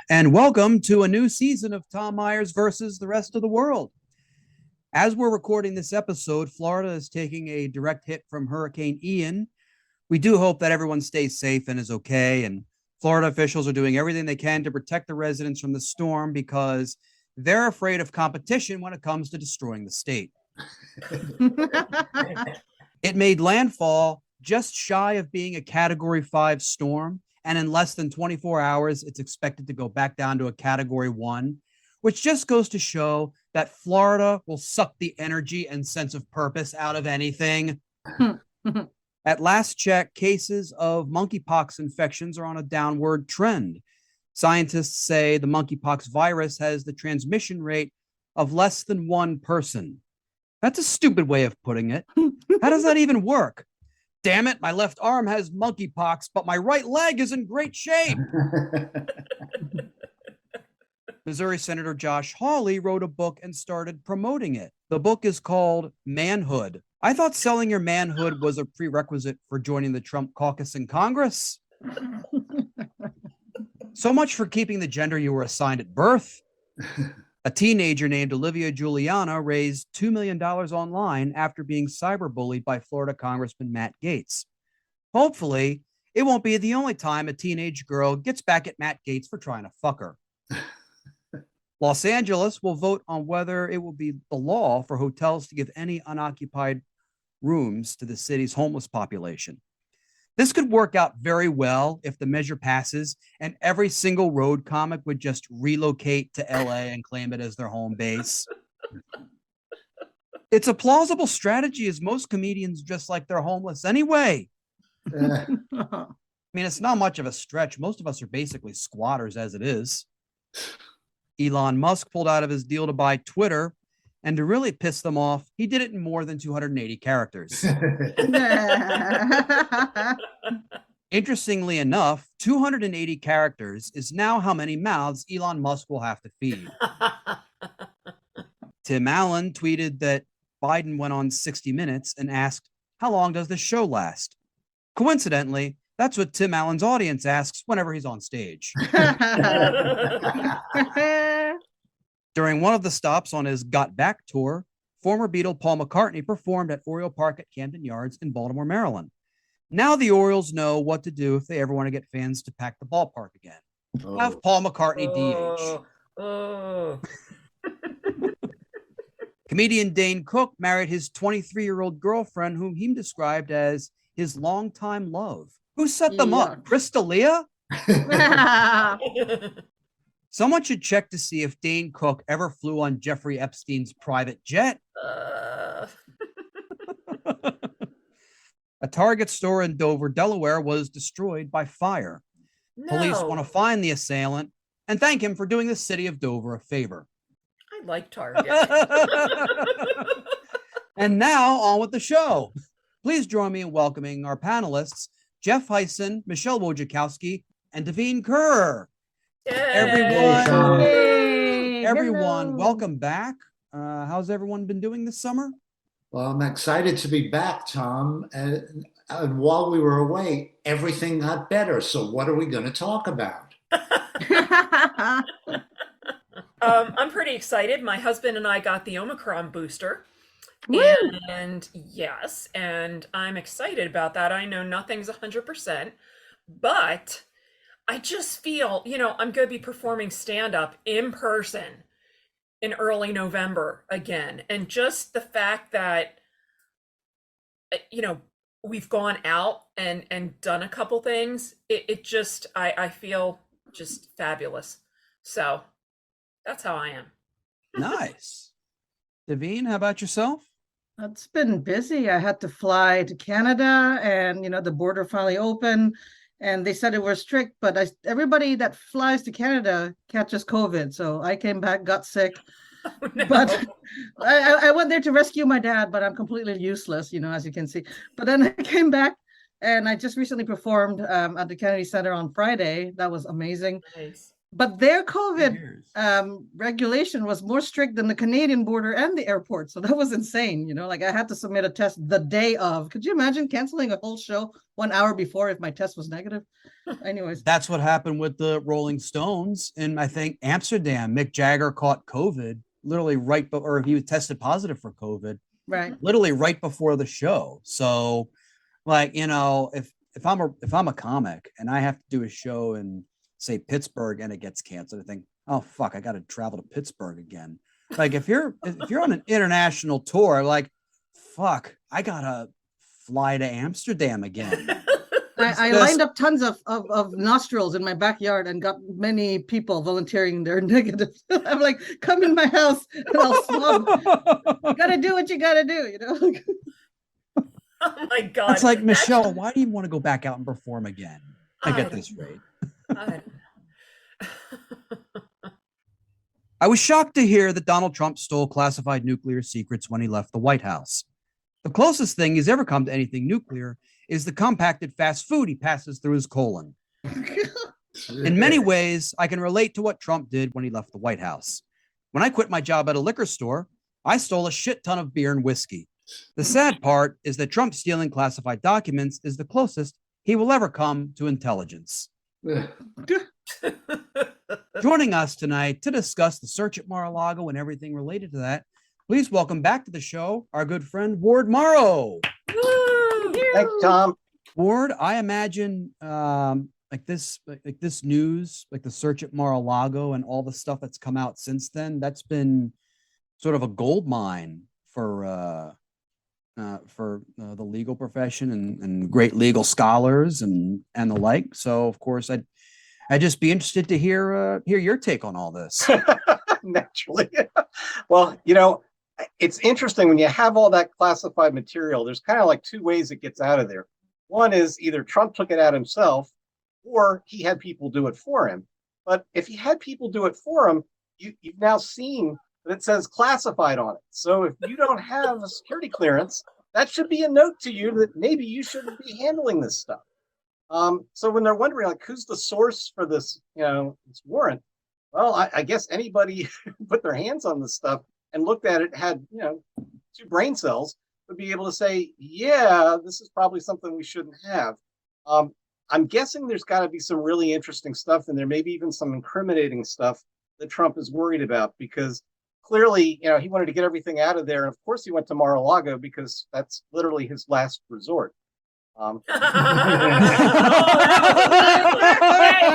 and welcome to a new season of Tom Myers versus the rest of the world. As we're recording this episode, Florida is taking a direct hit from Hurricane Ian. We do hope that everyone stays safe and is okay, and Florida officials are doing everything they can to protect the residents from the storm because they're afraid of competition when it comes to destroying the state. It made landfall just shy of being a Category 5 storm, and in less than 24 hours, it's expected to go back down to a Category 1, which just goes to show that Florida will suck the energy and sense of purpose out of anything. At last check, cases of monkeypox infections are on a downward trend. Scientists say the monkeypox virus has the transmission rate of less than one person. That's a stupid way of putting it. How does that even work? Damn it, my left arm has monkeypox, but my right leg is in great shape. Missouri Senator Josh Hawley wrote a book and started promoting it. The book is called Manhood. I thought selling your manhood was a prerequisite for joining the Trump caucus in Congress. So much for keeping the gender you were assigned at birth. A teenager named Olivia Juliana raised $2 million online after being cyberbullied by Florida Congressman Matt Gaetz. Hopefully, it won't be the only time a teenage girl gets back at Matt Gaetz for trying to fuck her. Los Angeles will vote on whether it will be the law for hotels to give any unoccupied rooms to the city's homeless population. This could work out very well if the measure passes and every single road comic would just relocate to LA and claim it as their home base. It's a plausible strategy as most comedians just like they're homeless anyway. I mean, it's not much of a stretch. Most of us are basically squatters as it is. Elon Musk pulled out of his deal to buy Twitter, and to really piss them off, he did it in more than 280 characters. Interestingly enough, 280 characters is now how many mouths Elon Musk will have to feed. Tim Allen tweeted that Biden went on 60 Minutes and asked, "How long does this show last?" Coincidentally, that's what Tim Allen's audience asks whenever he's on stage. During one of the stops on his Got Back tour, former Beatle Paul McCartney performed at Oriole Park at Camden Yards in Baltimore, Maryland. Now the Orioles know what to do if they ever want to get fans to pack the ballpark again. Have Paul McCartney DH. Comedian Dane Cook married his 23-year-old girlfriend, whom he described as his longtime love. Who set them up? Chris D'Elia? Someone should check to see if Dane Cook ever flew on Jeffrey Epstein's private jet. A Target store in Dover, Delaware was destroyed by fire. No. Police want to find the assailant and thank him for doing the city of Dover a favor. I like Target. And now on with the show. Please join me in welcoming our panelists, Jeff Hysen, Michele Wojciechowski, and Davine Kerr. Everyone, welcome back. How's everyone been doing this summer? Well, I'm excited to be back, Tom. And while we were away, everything got better. So what are we going to talk about? I'm pretty excited. My husband and I got the Omicron booster. Woo! And yes, and I'm excited about that. I know nothing's 100%, but I just feel, I'm going to be performing stand-up in person in early November again. And just the fact that, we've gone out and done a couple things, I feel just fabulous. So that's how I am. Nice. Davine, how about yourself? It's been busy. I had to fly to Canada and, the border finally opened and they said it was strict, but everybody that flies to Canada catches COVID. So I came back, got sick, Oh, no. but I went there to rescue my dad, but I'm completely useless, as you can see. But then I came back and I just recently performed at the Kennedy Center on Friday. That was amazing. Nice. But their COVID Years. regulation was more strict than the Canadian border and the airport. So that was insane. Like I had to submit a test the day of. Could you imagine canceling a whole show 1 hour before if my test was negative? Anyways. That's what happened with the Rolling Stones in, I think, Amsterdam. Mick Jagger caught COVID literally or he was tested positive for COVID. Right. Literally right before the show. So, like, if I'm a comic and I have to do a show in, say, Pittsburgh, and it gets canceled, I think, oh fuck, I got to travel to Pittsburgh again. Like if you're on an international tour, like, fuck, I gotta fly to Amsterdam again. I lined up tons of nostrils in my backyard and got many people volunteering their negatives. I'm like, come in my house and I'll swab. You gotta do what you gotta do, Oh my God. It's like, Michele, why do you want to go back out and perform again? I get this rate. I was shocked to hear that Donald Trump stole classified nuclear secrets when he left the White House. The closest thing he's ever come to anything nuclear is the compacted fast food he passes through his colon. In many ways, I can relate to what Trump did when he left the White House. When I quit my job at a liquor store, I stole a shit ton of beer and whiskey. The sad part is that Trump stealing classified documents is the closest he will ever come to intelligence. Joining us tonight to discuss the search at Mar-a-Lago and everything related to that, please welcome back to the show our good friend Ward Morrow. Thanks, Tom. Ward, I imagine like this news, like the search at Mar-a-Lago and all the stuff that's come out since then, that's been sort of a gold mine for the legal profession and great legal scholars and the like. So, of course, I'd just be interested to hear your take on all this. Naturally. Well, it's interesting when you have all that classified material, there's kind of like two ways it gets out of there. One is either Trump took it out himself or he had people do it for him. But if he had people do it for him, you've now seen that it says classified on it. So if you don't have a security clearance, that should be a note to you that maybe you shouldn't be handling this stuff. So when they're wondering, like, who's the source for this, this warrant? Well, I guess anybody who put their hands on this stuff and looked at it, had, 2 brain cells, would be able to say, yeah, this is probably something we shouldn't have. I'm guessing there's got to be some really interesting stuff, and there may be even some incriminating stuff that Trump is worried about, because clearly, he wanted to get everything out of there. And of course, he went to Mar-a-Lago because that's literally his last resort. Hey,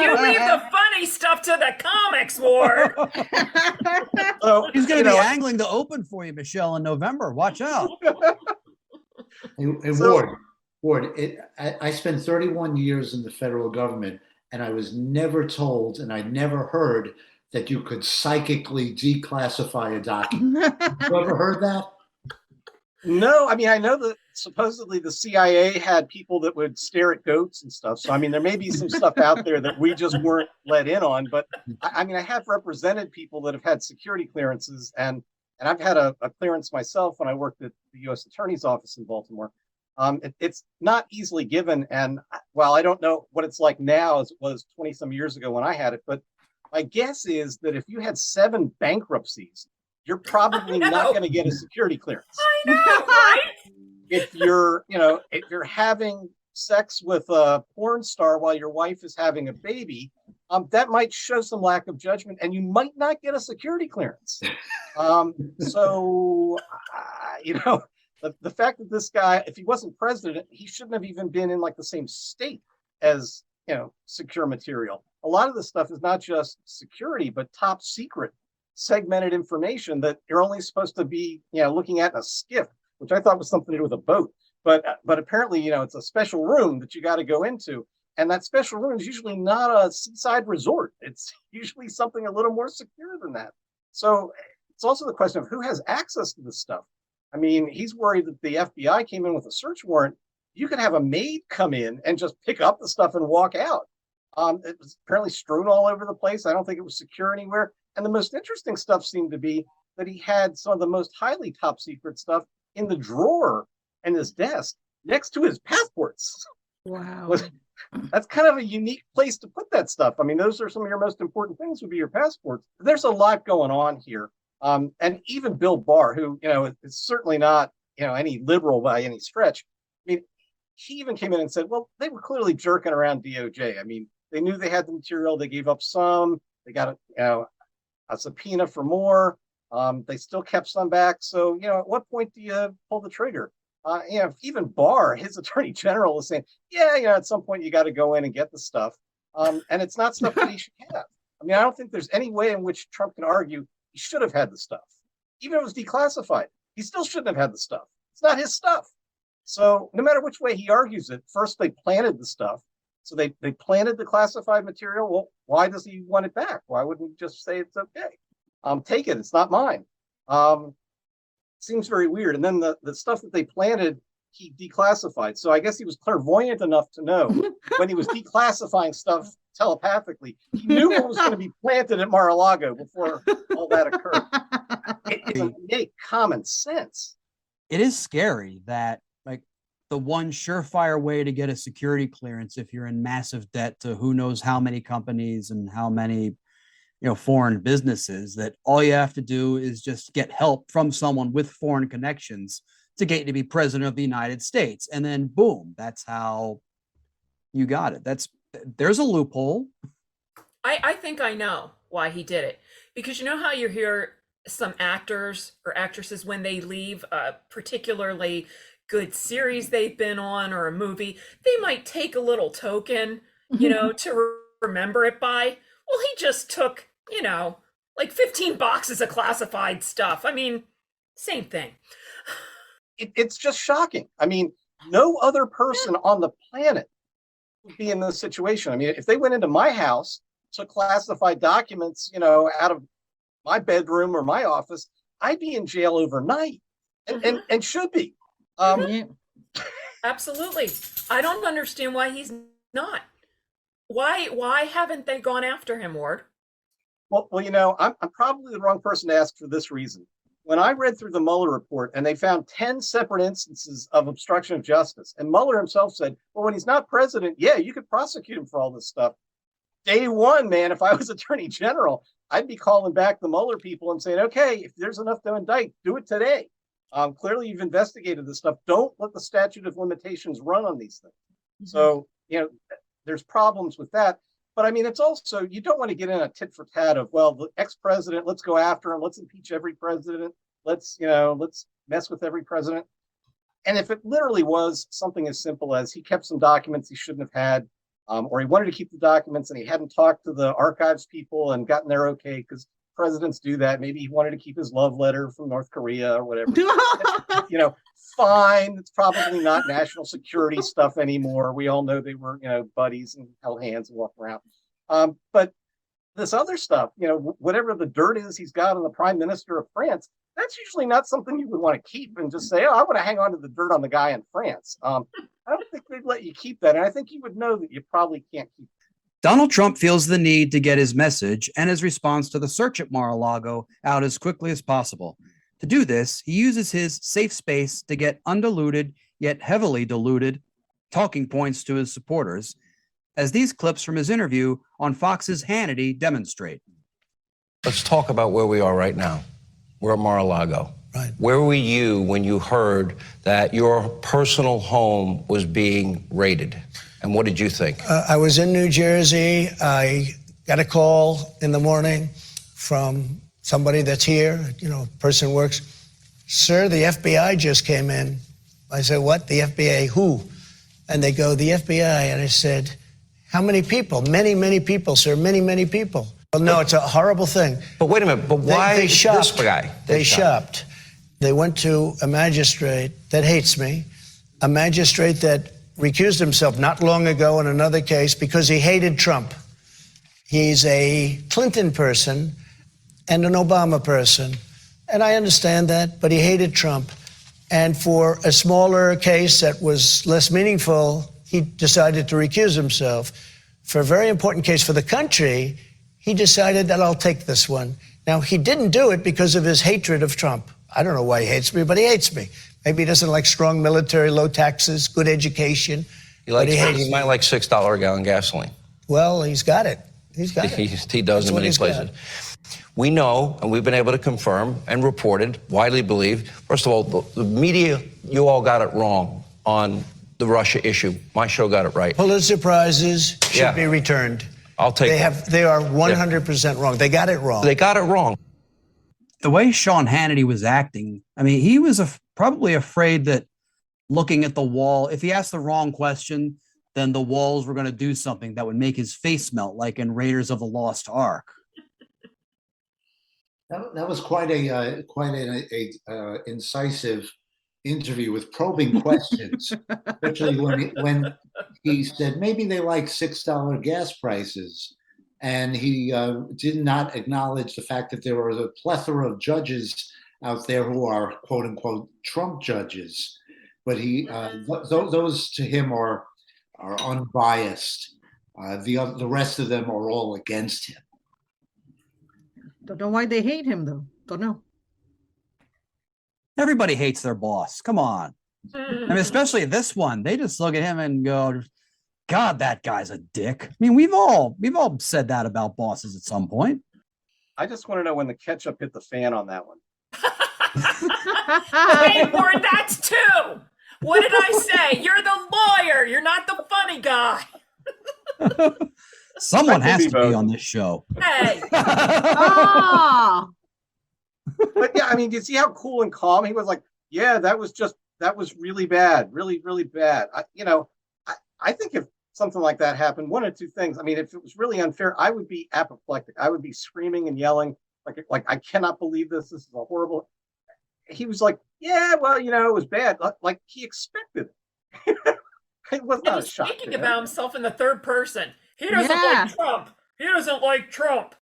you leave the funny stuff to the comics, Ward. So, he's going to be angling to open for you, Michele, in November. Watch out. Hey, Ward, I spent 31 years in the federal government, and I was never told, and I never heard that you could psychically declassify a document. You ever heard that? No, I mean, I know that supposedly the CIA had people that would stare at goats and stuff. So, I mean, there may be some stuff out there that we just weren't let in on. But I mean, I have represented people that have had security clearances, and I've had a clearance myself when I worked at the U.S. Attorney's Office in Baltimore. It's not easily given. And while I don't know what it's like now as it was 20 some years ago when I had it, but my guess is that if you had 7 bankruptcies, you're probably not going to get a security clearance. I know, right? If you're having sex with a porn star while your wife is having a baby, that might show some lack of judgment, and you might not get a security clearance. So, the fact that this guy, if he wasn't president, he shouldn't have even been in like the same state as, secure material. A lot of this stuff is not just security, but top secret segmented information that you're only supposed to be, looking at in a skiff, which I thought was something to do with a boat. But apparently, it's a special room that you got to go into. And that special room is usually not a seaside resort. It's usually something a little more secure than that. So it's also the question of who has access to this stuff. I mean, he's worried that the FBI came in with a search warrant. You could have a maid come in and just pick up the stuff and walk out. It was apparently strewn all over the place. I don't think it was secure anywhere. And the most interesting stuff seemed to be that he had some of the most highly top secret stuff in the drawer in his desk next to his passports. Wow. That's kind of a unique place to put that stuff. I mean, those are some of your most important things would be your passports. There's a lot going on here. And even Bill Barr, who, is certainly not, any liberal by any stretch. I mean, he even came in and said, well, they were clearly jerking around DOJ. I mean, they knew they had the material. They gave up some. They got a subpoena for more. They still kept some back. So, at what point do you pull the trigger? Even Barr, his attorney general, is saying, at some point you got to go in and get the stuff. And it's not stuff that he should have. I mean, I don't think there's any way in which Trump can argue he should have had the stuff. Even if it was declassified, he still shouldn't have had the stuff. It's not his stuff. So no matter which way he argues it, first they planted the stuff. So they planted the classified material. Well, why does he want it back? Why wouldn't he just say it's okay? Take it. It's not mine. Seems very weird. And then the stuff that they planted, he declassified. So I guess he was clairvoyant enough to know when he was declassifying stuff telepathically, he knew what was going to be planted at Mar-a-Lago before all that occurred. It doesn't make common sense. It is scary that the one surefire way to get a security clearance if you're in massive debt to who knows how many companies and how many foreign businesses, that all you have to do is just get help from someone with foreign connections to get you to be president of the United States. And then boom, that's how you got it. There's a loophole. I think I know why he did it. Because you know how you hear some actors or actresses when they leave a particularly good series they've been on or a movie, they might take a little token, to remember it by. Well, he just took, like 15 boxes of classified stuff. I mean, same thing. It's just shocking. I mean, no other person on the planet would be in this situation. I mean, if they went into my house, took classified documents, out of my bedroom or my office, I'd be in jail overnight and should be. Absolutely. I don't understand why he's not. Why haven't they gone after him, Ward? Well, I'm probably the wrong person to ask for this reason. When I read through the Mueller report and they found 10 separate instances of obstruction of justice, and Mueller himself said, well, when he's not president, you could prosecute him for all this stuff. Day one, man, if I was attorney general, I'd be calling back the Mueller people and saying, okay, if there's enough to indict, do it today. Clearly, you've investigated this stuff. Don't let the statute of limitations run on these things. Mm-hmm. So, there's problems with that. But I mean, it's also, you don't want to get in a tit for tat of, well, the ex-president, let's go after him. Let's impeach every president. Let's mess with every president. And if it literally was something as simple as he kept some documents he shouldn't have had, or he wanted to keep the documents and he hadn't talked to the archives people and gotten their okay, because presidents do that. Maybe he wanted to keep his love letter from North Korea or whatever. Fine. It's probably not national security stuff anymore. We all know they were, buddies and held hands and walked around. But this other stuff, whatever the dirt is he's got on the prime minister of France, that's usually not something you would want to keep and just say, I want to hang on to the dirt on the guy in France. I don't think they'd let you keep that. And I think you would know that you probably can't keep it. Donald Trump feels the need to get his message and his response to the search at Mar-a-Lago out as quickly as possible. To do this, he uses his safe space to get undiluted, yet heavily diluted, talking points to his supporters, as these clips from his interview on Fox's Hannity demonstrate. Let's talk about where we are right now. We're at Mar-a-Lago. Right. Where were you when you heard that your personal home was being raided? And what did you think? I was in New Jersey. I got a call in the morning from somebody that's here, person works. Sir, the FBI just came in. I said, what? The FBI? Who? And they go, the FBI. And I said, how many people? Many, many people, sir. Many, many people. Well, no, it's a horrible thing. But wait a minute. But why they shopped. This guy? They shopped. They went to a magistrate that hates me, a magistrate that recused himself not long ago in another case because he hated Trump. He's a Clinton person and an Obama person. And I understand that, but he hated Trump. And for a smaller case that was less meaningful, he decided to recuse himself. For a very important case for the country, he decided that I'll take this one. Now, he didn't do it because of his hatred of Trump. I don't know why he hates me, but he hates me. Maybe he doesn't like strong military, low taxes, good education. He might like $6 a gallon gasoline. Well, he's got it. He's got it. He does in That's what many he's places. got. We know, and we've been able to confirm and reported, widely believed. First of all, the media, you all got it wrong on the Russia issue. My show got it right. Pulitzer Prizes should be returned. I'll take it. They are 100% wrong. They got it wrong. They got it wrong. The way Sean Hannity was acting, I mean, he was probably afraid that looking at the wall, if he asked the wrong question, then the walls were going to do something that would make his face melt, like in Raiders of the Lost Ark. That was quite an incisive interview with probing questions, especially when he said maybe they like $6 gas prices, and he did not acknowledge the fact that there were a plethora of judges out there who are quote unquote Trump judges, but those to him are unbiased. The rest of them are all against him. Don't know why they hate him, though. Don't know. Everybody hates their boss. Come on. I mean, especially this one. They just look at him and go, God, that guy's a dick. I mean, we've all said that about bosses at some point. I just want to know when the ketchup hit the fan on that one. Hey, Ward, that's two. What did I say? You're the lawyer. You're not the funny guy. Someone has to be on this show. Hey. Ah! But yeah, I mean, you see how cool and calm he was? Like, yeah, that was really bad, really, really bad. I think if something like that happened, one or two things. I mean, if it was really unfair, I would be apoplectic. I would be screaming and yelling like I cannot believe this. This is a horrible. He was like, yeah, well, it was bad. Like he expected it. It was not a shock. Speaking about himself in the third person. He doesn't like Trump. He doesn't like Trump.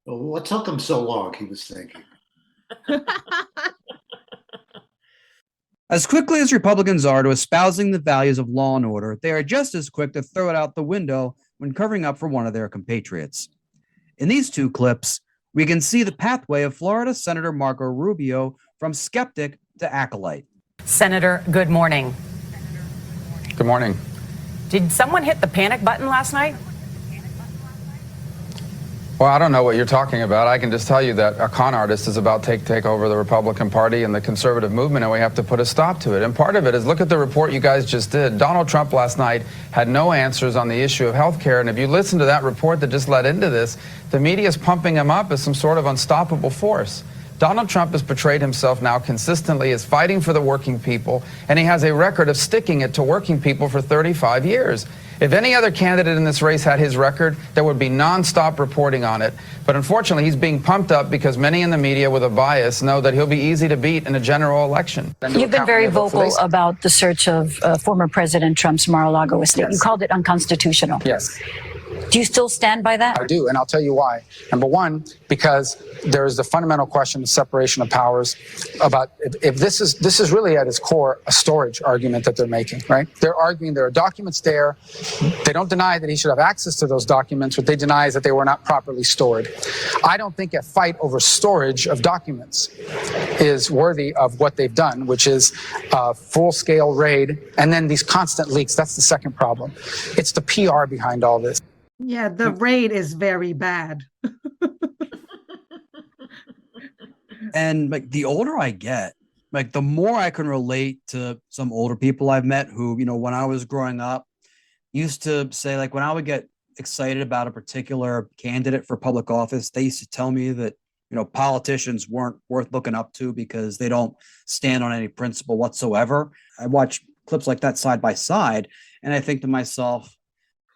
Well, what took him so long? He was thinking. As quickly as Republicans are to espousing the values of law and order, they are just as quick to throw it out the window when covering up for one of their compatriots. In these two clips, we can see the pathway of Florida Senator Marco Rubio from skeptic to acolyte. Senator, good morning. Good morning. Did someone hit the panic button last night? Well, I don't know what you're talking about. I can just tell you that a con artist is about to take over the Republican Party and the conservative movement, and we have to put a stop to it. And part of it is, look at the report you guys just did. Donald Trump last night had no answers on the issue of health care, and if you listen to that report that just led into this, the media is pumping him up as some sort of unstoppable force. Donald Trump has portrayed himself now consistently as fighting for the working people, and he has a record of sticking it to working people for 35 years. If any other candidate in this race had his record, there would be nonstop reporting on it. But unfortunately, he's being pumped up because many in the media with a bias know that he'll be easy to beat in a general election. You've been very vocal about the search of former President Trump's Mar-a-Lago estate. Yes. You called it unconstitutional. Yes. Do you still stand by that? I do, and I'll tell you why. Number one, because there is the fundamental question of separation of powers about if this is really at its core a storage argument that they're making, right? They're arguing there are documents there. They don't deny that he should have access to those documents. What they deny is that they were not properly stored. I don't think a fight over storage of documents is worthy of what they've done, which is a full-scale raid and then these constant leaks. That's the second problem. It's the PR behind all this. Yeah, the raid is very bad. And like the older I get, like the more I can relate to some older people I've met who, when I was growing up, used to say, like, when I would get excited about a particular candidate for public office, they used to tell me that, politicians weren't worth looking up to because they don't stand on any principle whatsoever. I watch clips like that side by side, and I think to myself,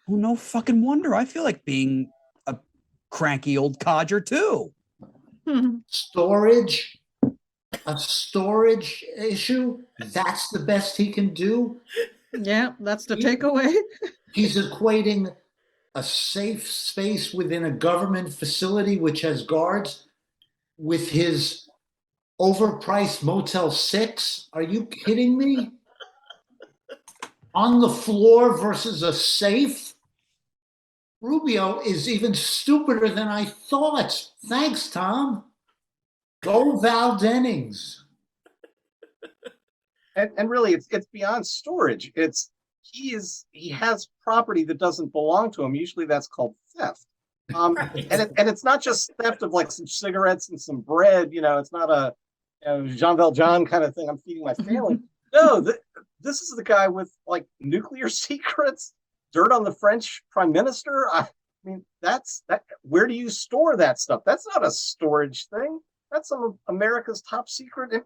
oh, no fucking wonder. I feel like being a cranky old codger too. Storage, a storage issue. That's the best he can do. Yeah, that's the takeaway. He's equating a safe space within a government facility which has guards with his overpriced Motel 6. Are you kidding me? On the floor versus a safe? Rubio is even stupider than I thought. Thanks, Tom. Go Val Dennings. And really, it's beyond storage. It's he has property that doesn't belong to him. Usually that's called theft. Right. And it's not just theft of like some cigarettes and some bread. It's not a Jean Valjean kind of thing. I'm feeding my family. No, this is the guy with like nuclear secrets, dirt on the French prime minister. I mean, that's that. Where do you store that stuff? That's not a storage thing. That's some of America's top secret,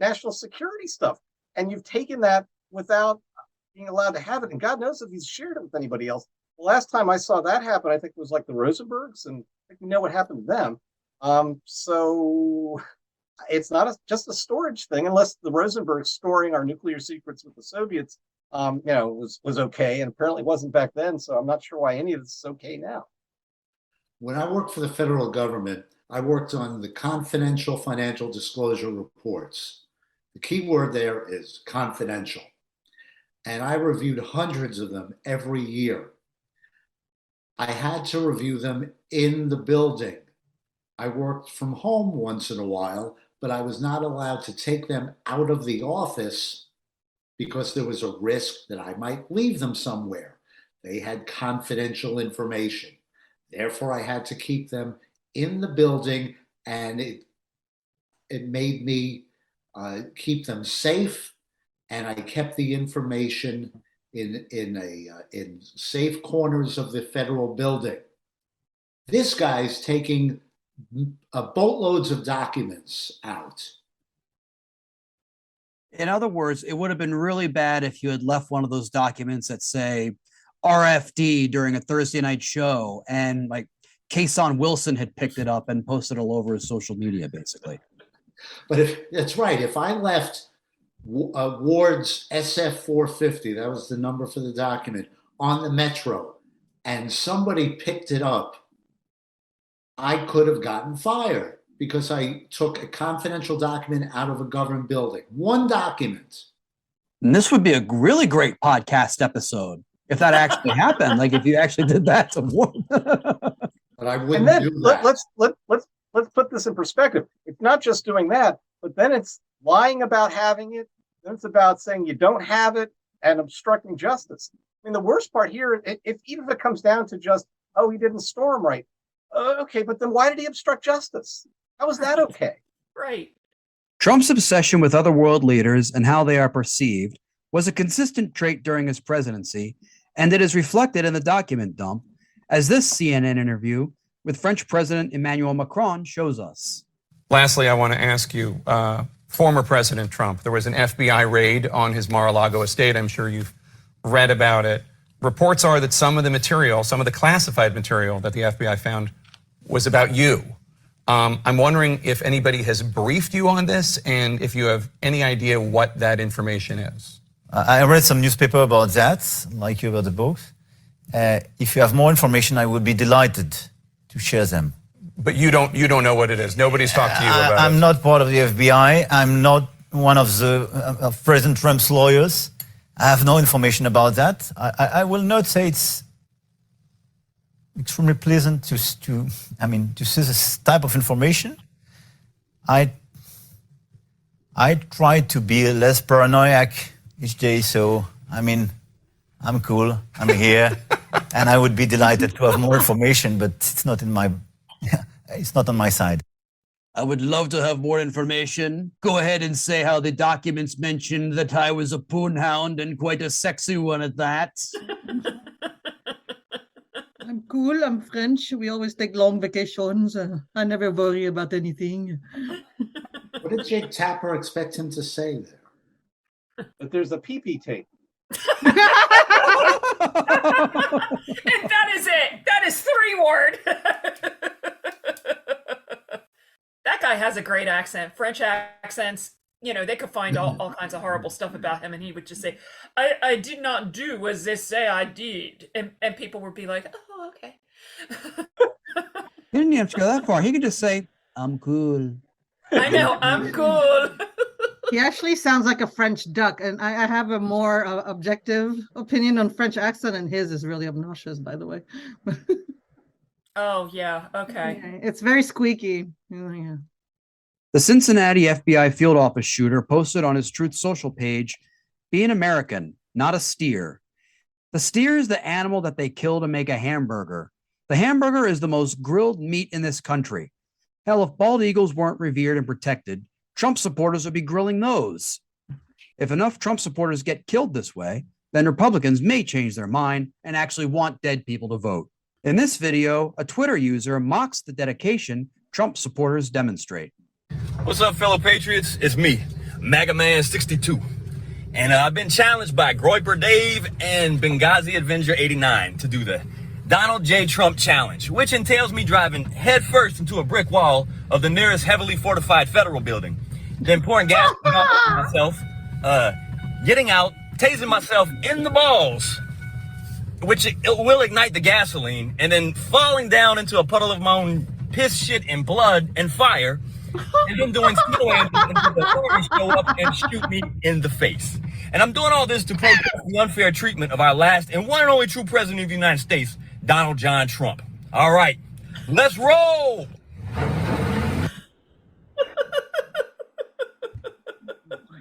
national security stuff. And you've taken that without being allowed to have it. And God knows if he's shared it with anybody else. The last time I saw that happen, I think it was like the Rosenbergs, and I think we know what happened to them. So it's not just a storage thing, unless the Rosenbergs storing our nuclear secrets with the Soviets, was okay, and apparently wasn't back then. So I'm not sure why any of this is okay now. When I worked for the federal government, I worked on the confidential financial disclosure reports. The key word there is confidential. And I reviewed hundreds of them every year. I had to review them in the building. I worked from home once in a while, but I was not allowed to take them out of the office because there was a risk that I might leave them somewhere. They had confidential information. Therefore, I had to keep them in the building, and it made me keep them safe, and I kept the information in safe corners of the federal building. This guy's taking boatloads of documents out. In other words, it would have been really bad if you had left one of those documents that say RFD during a Thursday night show, and like Carson Wilson had picked it up and posted it all over his social media, basically. But that's right. If I left Ward's SF-450, that was the number for the document, on the Metro, and somebody picked it up, I could have gotten fired because I took a confidential document out of a government building. One document. And this would be a really great podcast episode if that actually happened. Like if you actually did that to Ward. But I wouldn't do that. Let's put this in perspective. It's not just doing that, but then it's lying about having it. Then it's about saying you don't have it and obstructing justice. I mean, the worst part here, even if it comes down to just, oh, he didn't store them right. Okay, but then why did he obstruct justice? How is that okay? Right. Trump's obsession with other world leaders and how they are perceived was a consistent trait during his presidency, and it is reflected in the document dump, as this CNN interview with French President Emmanuel Macron shows us. Lastly, I want to ask you, former President Trump, there was an FBI raid on his Mar-a-Lago estate. I'm sure you've read about it. Reports are that some of the classified material that the FBI found was about you. I'm wondering if anybody has briefed you on this and if you have any idea what that information is. I read some newspaper about that, like you about the books. If you have more information, I would be delighted to share them. But you don't know what it is. Nobody's talked to you about it. I'm not part of the FBI. I'm not one of the President Trump's lawyers. I have no information about that. I will not say it's extremely pleasant to see this type of information. I try to be less paranoid each day, so I'm cool. I'm here, and I would be delighted to have more information, but it's not on my side. I would love to have more information. Go ahead and say how the documents mentioned that I was a poonhound and quite a sexy one at that. I'm cool. I'm French. We always take long vacations. I never worry about anything. What did Jake Tapper expect him to say there? But there's a pee-pee tape. And that is it. That is 3 word. That guy has a great accent. French accents, they could find all kinds of horrible stuff about him, and he would just say, I did not do as they say I did. And people would be like, oh, okay. He didn't have to go that far. He could just say, I'm cool. I know, I'm cool. He actually sounds like a French duck, and I have a more objective opinion on French accent, and his is really obnoxious, by the way. Oh, yeah, okay. Yeah, it's very squeaky. Yeah. The Cincinnati FBI field office shooter posted on his Truth Social page, "Being American, not a steer. The steer is the animal that they kill to make a hamburger. The hamburger is the most grilled meat in this country. Hell, if bald eagles weren't revered and protected, Trump supporters would be grilling those. If enough Trump supporters get killed this way, then Republicans may change their mind and actually want dead people to vote. In this video, a Twitter user mocks the dedication Trump supporters demonstrate. What's up, fellow patriots? It's me, MAGA Man 62. And I've been challenged by Groyper Dave and Benghazi Avenger 89 to do the Donald J. Trump challenge, which entails me driving headfirst into a brick wall of the nearest heavily fortified federal building, then pouring gas on myself, getting out, tasing myself in the balls, which it will ignite the gasoline, and then falling down into a puddle of my own piss, shit, and blood and fire, and then doing snow angels until the authorities show up and shoot me in the face. And I'm doing all this to protest the unfair treatment of our last and one and only true president of the United States, Donald John Trump. All right, let's roll.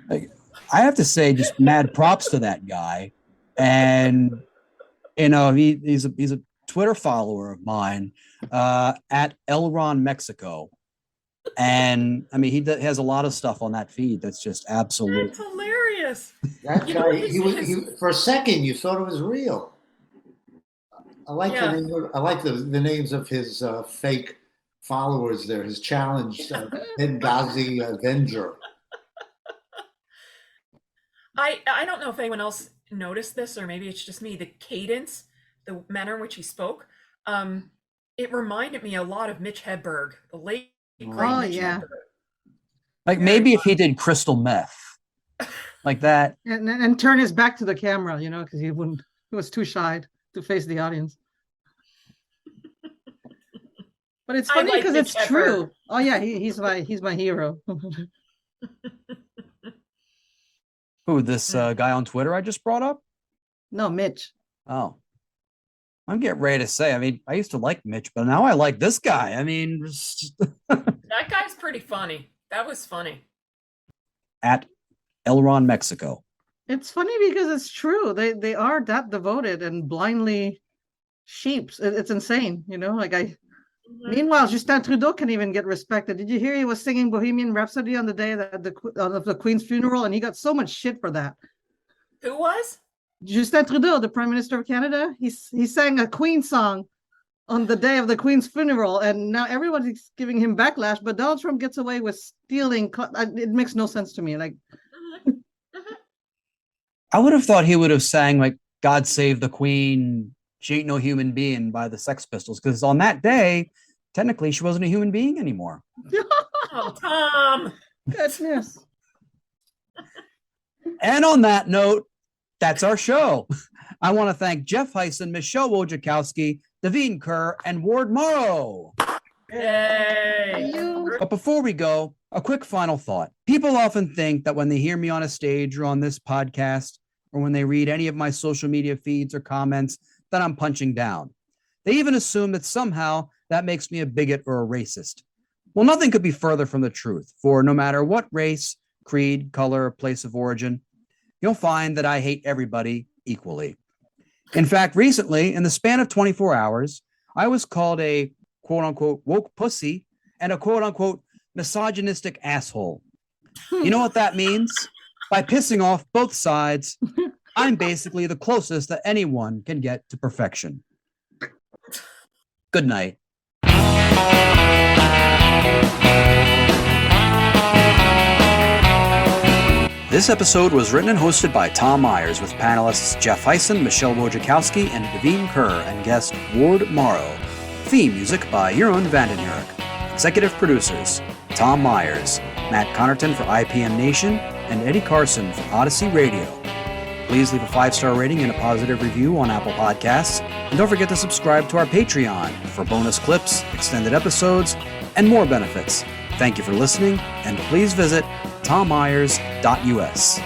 I have to say, just mad props to that guy. And, you know, he's a Twitter follower of mine at Elron Mexico. And I mean, he has a lot of stuff on that feed that's just absolute. That's hilarious. That guy, for a second, you thought it was real. I like the names of his fake followers there. His challenge, Benghazi Avenger. I don't know if anyone else noticed this, or maybe it's just me. The cadence, the manner in which he spoke, it reminded me a lot of Mitch Hedberg, the late great Mitch Hedberg. Like maybe if he did crystal meth, like that, and turn his back to the camera, you know, because he was too shy to face the audience. But it's funny because it's true. Oh yeah, he's my hero. Who, this guy on Twitter I just brought up? No, Mitch. Oh, I'm getting ready to say. I mean, I used to like Mitch, but now I like this guy. I mean, that guy's pretty funny. That was funny. At Elron Mexico. It's funny because it's true. They are that devoted and blindly sheeps. It's insane, you know. Like Meanwhile, Justin Trudeau can't even get respected. Did you hear he was singing Bohemian Rhapsody on the day of the Queen's funeral, and he got so much shit for that? Who was? Justin Trudeau, the Prime Minister of Canada. He sang a Queen song on the day of the Queen's funeral, and now everyone's giving him backlash. But Donald Trump gets away with stealing. It makes no sense to me. Like, I would have thought he would have sang like "God Save the Queen." She ain't no human being by the Sex Pistols, because on that day, technically, she wasn't a human being anymore. Oh, Tom. Goodness. And on that note, that's our show. I want to thank Jeff Hysen, Michele Wojciechowski, Davine Kerr, and Ward Morrow. Yay. But before we go, a quick final thought. People often think that when they hear me on a stage or on this podcast, or when they read any of my social media feeds or comments, that I'm punching down. They even assume that somehow that makes me a bigot or a racist. Well, nothing could be further from the truth, for no matter what race, creed, color, place of origin, you'll find that I hate everybody equally. In fact, recently, in the span of 24 hours, I was called a quote-unquote woke pussy and a quote-unquote misogynistic asshole. You know what that means? By pissing off both sides, I'm basically the closest that anyone can get to perfection. Good night. This episode was written and hosted by Tom Myers with panelists Jeff Hysen, Michele Wojciechowski, and Davine Kerr, and guest Ward Morrow. Theme music by Jeroen Vandenhurk. Executive producers Tom Myers, Matt Connarton for ipmNation, and Eddie Carson for Odyssey Radio. Please leave a 5-star rating and a positive review on Apple Podcasts. And don't forget to subscribe to our Patreon for bonus clips, extended episodes, and more benefits. Thank you for listening, and please visit tommyers.us.